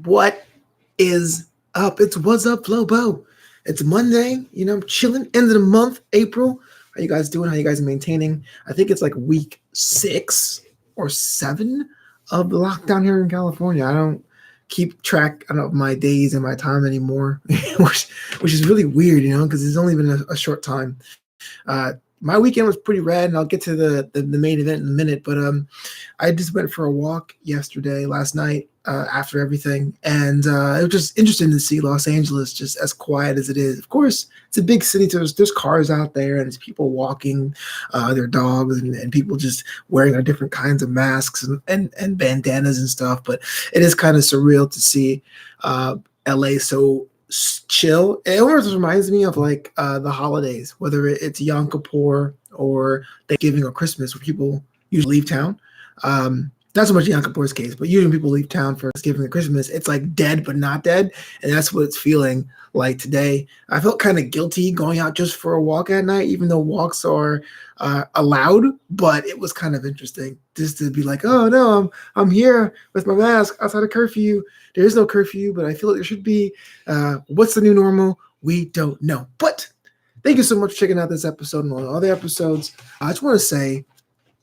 What is up? It's What's Up, Flobo. It's Monday. I'm chilling. End of the month, April. How you guys doing? How you guys maintaining? I think it's like week 6 or 7 of the lockdown here in California. I don't keep track of my days and my time anymore, which is really weird, because it's only been a short time. My weekend was pretty rad, and I'll get to the main event in a minute. But I just went for a walk last night, after everything, and it was just interesting to see Los Angeles just as quiet as it is. Of course, it's a big city. There's cars out there, and there's people walking their dogs, and people just wearing their different kinds of masks and bandanas and stuff. But it is kind of surreal to see LA so chill. It almost reminds me of like the holidays, whether it's Yom Kippur or Thanksgiving or Christmas, where people usually leave town. Not so much Yom Kippur's case, but usually people leave town for Thanksgiving and Christmas. It's like dead but not dead, and that's what it's feeling like today. I felt kind of guilty going out just for a walk at night, even though walks are allowed, but it was kind of interesting just to be like, oh no, I'm here with my mask outside of curfew. There is no curfew, but I feel like there should be. What's the new normal? We don't know. But thank you so much for checking out this episode and all the other episodes. I just want to say,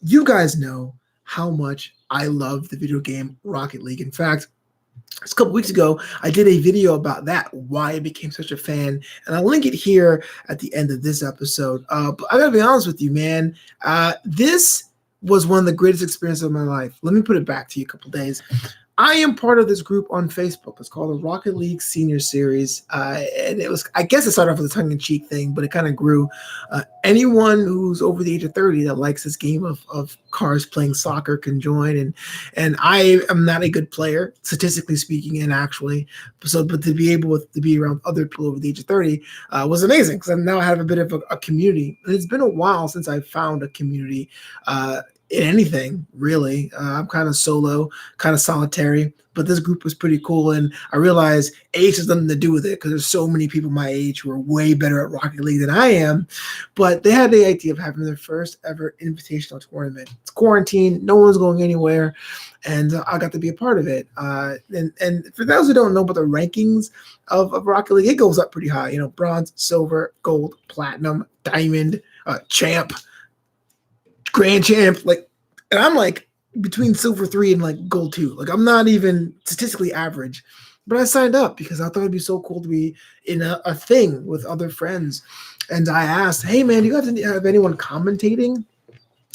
you guys know how much I love the video game Rocket League. In fact, just a couple weeks ago, I did a video about that, why I became such a fan, and I'll link it here at the end of this episode. But I gotta be honest with you, man. This was one of the greatest experiences of my life. Let me put it back to you a couple days. I am part of this group on Facebook. It's called the Rocket League Senior Series. And I guess it started off with a tongue-in-cheek thing, but it kind of grew. Anyone who's over the age of 30 that likes this game of cars playing soccer can join. And I am not a good player, statistically speaking, and actually. But to be able to be around other people over the age of 30 was amazing, because now I have a bit of a community. And it's been a while since I found a community in anything, really. I'm kind of solo, kind of solitary, but this group was pretty cool. And I realized age has nothing to do with it, because there's so many people my age who are way better at Rocket League than I am. But they had the idea of having their first ever invitational tournament. It's quarantine, no one's going anywhere, and I got to be a part of it. And for those who don't know about the rankings of Rocket League, it goes up pretty high. Bronze, silver, gold, platinum, diamond, champ, grand champ, and I'm like between silver 3 and like gold 2. Like, I'm not even statistically average, but I signed up because I thought it'd be so cool to be in a thing with other friends. And I asked, hey man, do you have anyone commentating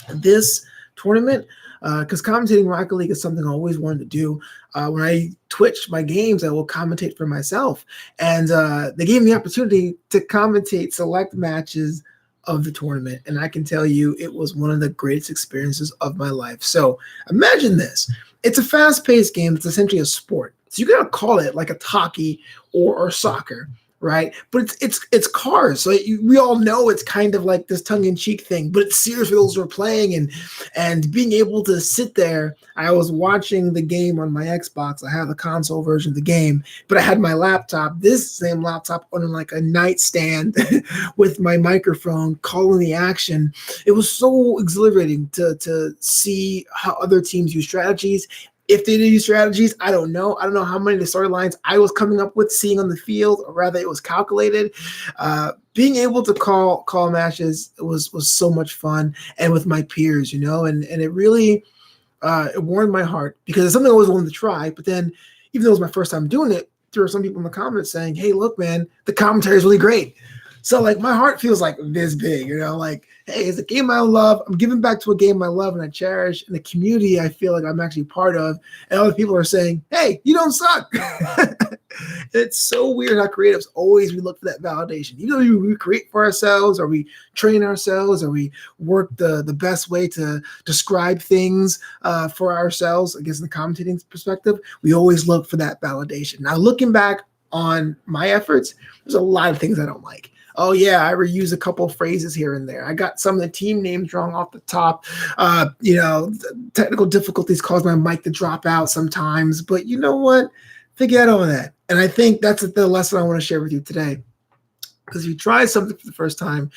this tournament? Because commentating Rocket League is something I always wanted to do. When I Twitch my games, I will commentate for myself. And they gave me the opportunity to commentate select matches of the tournament, and I can tell you it was one of the greatest experiences of my life. So imagine this. It's a fast-paced game. It's essentially a sport. So you gotta call it like a hockey or soccer, right? But it's cars. So we all know it's kind of like this tongue-in-cheek thing, but it's serious for those who are playing, and being able to sit there. I was watching the game on my Xbox. I have the console version of the game, but I had my laptop, this same laptop, on like a nightstand with my microphone calling the action. It was so exhilarating to see how other teams use strategies. If they did use strategies, I don't know. I don't know how many of the storylines I was coming up with, seeing on the field, or rather it was calculated. Being able to call matches was so much fun, and with my peers, and it really it warmed my heart, because it's something I always wanted to try. But then, even though it was my first time doing it, there were some people in the comments saying, hey, look, man, the commentary is really great. So like my heart feels like this big, like, hey, it's a game I love. I'm giving back to a game I love and I cherish, and a community I feel like I'm actually part of. And other people are saying, hey, you don't suck. It's so weird how creatives we look for that validation. Either we create for ourselves, or we train ourselves, or we work the best way to describe things for ourselves. I guess in the commentating perspective, we always look for that validation. Now, looking back on my efforts, there's a lot of things I don't like. Oh, yeah, I reuse a couple of phrases here and there. I got some of the team names wrong off the top. Technical difficulties cause my mic to drop out sometimes. But you know what? Forget all that. And I think that's the lesson I want to share with you today. Because if you try something for the first time,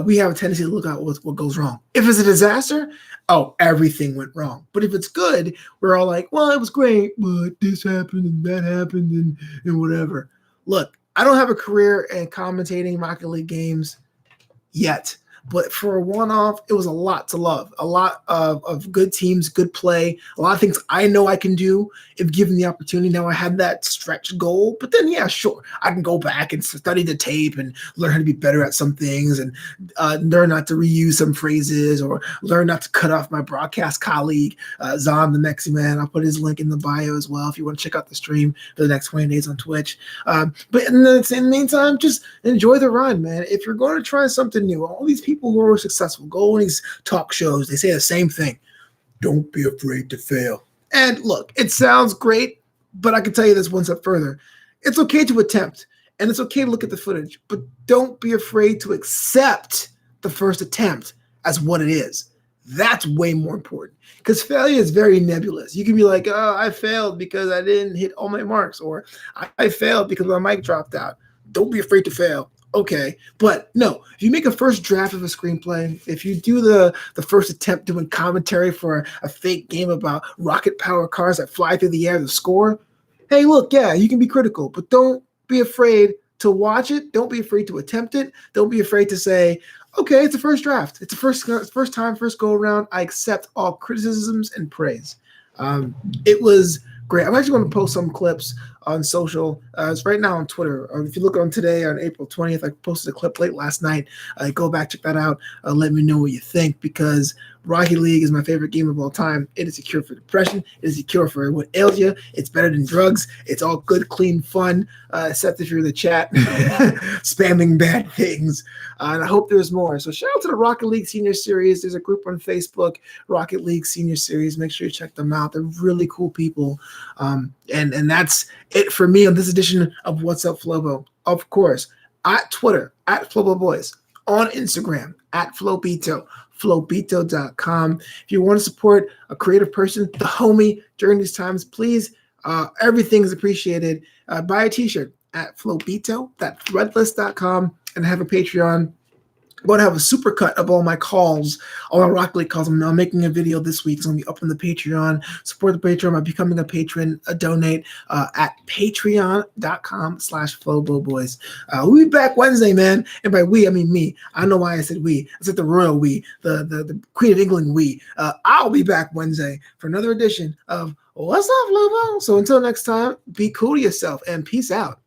we have a tendency to look at what goes wrong. If it's a disaster, oh, everything went wrong. But if it's good, we're all like, well, it was great, but this happened and that happened and whatever. Look, I don't have a career in commentating Rocket League games yet. But for a one-off, it was a lot to love. A lot of good teams, good play, a lot of things I know I can do if given the opportunity. Now I had that stretch goal, but then, yeah, sure, I can go back and study the tape and learn how to be better at some things and learn not to reuse some phrases or learn not to cut off my broadcast colleague, Zom, the Mexi Man. I'll put his link in the bio as well if you want to check out the stream for the next 20 days on Twitch. But in the meantime, just enjoy the run, man. If you're going to try something new, all these people who are successful go on these talk shows, they say the same thing. Don't be afraid to fail. And look, it sounds great, but I can tell you this one step further. It's okay to attempt, and it's okay to look at the footage, but don't be afraid to accept the first attempt as what it is. That's way more important because failure is very nebulous. You can be like, oh, I failed because I didn't hit all my marks, or I failed because my mic dropped out. Don't be afraid to fail. Okay, but no, if you make a first draft of a screenplay, if you do the first attempt doing commentary for a fake game about rocket power cars that fly through the air to score, hey, look, yeah, you can be critical, but don't be afraid to watch it. Don't be afraid to attempt it. Don't be afraid to say, okay, it's a first draft. It's a first time, first go around. I accept all criticisms and praise. It was great. I'm actually going to post some clips on social. It's right now on Twitter. If you look on today, on April 20th, I posted a clip late last night. Go back, check that out. Let me know what you think, because Rocket League is my favorite game of all time. It is a cure for depression. It is a cure for what ails you. It's better than drugs. It's all good, clean fun, except if you're in the chat spamming bad things. And I hope there's more. So shout out to the Rocket League Senior Series. There's a group on Facebook, Rocket League Senior Series. Make sure you check them out. They're really cool people. And that's it for me on this edition of What's Up Flobo. Of course, at Twitter, at Flobo Boys, on Instagram, at Flobito, flobito.com. If you want to support a creative person, the homie, during these times, please, everything is appreciated. Buy a t-shirt at Flobito, that's threadless.com, and have a Patreon. I'm going to have a super cut of all my calls, all my Rocket League calls. I'm now making a video this week. It's going to be up on the Patreon. Support the Patreon by becoming a patron, donate at patreon.com/FloboBoys. We'll be back Wednesday, man. And by we, I mean me. I don't know why I said we. I said the royal we, the Queen of England we. I'll be back Wednesday for another edition of What's Up, Flobo? So until next time, be cool to yourself and peace out.